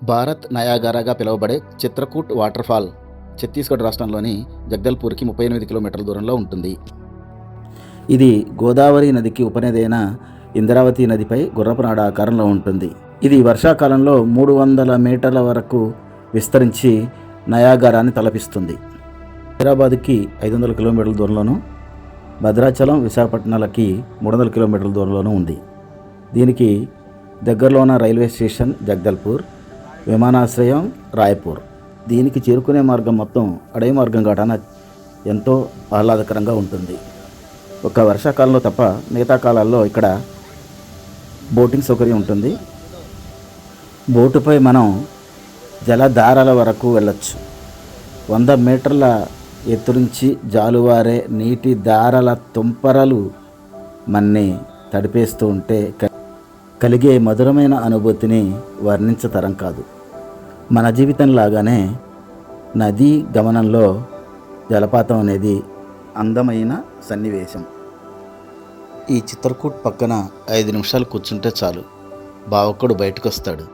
భారత్ నయాగరాగా పిలువబడే చిత్రకూట్ వాటర్ఫాల్ ఛత్తీస్గఢ్ రాష్ట్రంలోని జగదల్పూర్కి 38 కిలోమీటర్ల దూరంలో ఉంటుంది. ఇది గోదావరి నదికి ఉపనది అయిన ఇంద్రావతి నదిపై గుర్రపునాడ ఆకారంలో ఉంటుంది. ఇది వర్షాకాలంలో 300 మీటర్ల వరకు విస్తరించి నయాగరాన్ని తలపిస్తుంది. హైదరాబాద్కి 500 కిలోమీటర్ల దూరంలోనూ, భద్రాచలం విశాఖపట్నాలకి 300 కిలోమీటర్ల దూరంలోనూ ఉంది. దీనికి దగ్గరలో ఉన్న రైల్వే స్టేషన్ జగదల్పూర్, విమానాశ్రయం రాయ్పూర్. దీనికి చేరుకునే మార్గం మొత్తం అడవి మార్గం కాటాన ఎంతో ఆహ్లాదకరంగా ఉంటుంది. ఒక వర్షాకాలంలో తప్ప మిగతా కాలాల్లో ఇక్కడ బోటింగ్ సౌకర్యం ఉంటుంది. బోటుపై మనం జలధారల వరకు వెళ్ళొచ్చు. 100 మీటర్ల ఎత్తు నుంచి జాలువారే నీటి దారల తుంపరలు మన్ని తడిపేస్తూ ఉంటే కలిగే మధురమైన అనుభూతిని వర్ణించతరం కాదు. మన జీవితంలాగానే నదీ గమనంలో జలపాతం అనేది అందమైన సన్నివేశం. ఈ చిత్రకూట్ పక్కన 5 నిమిషాలు కూర్చుంటే చాలు, బావొక్కడు బయటకు వస్తాడు.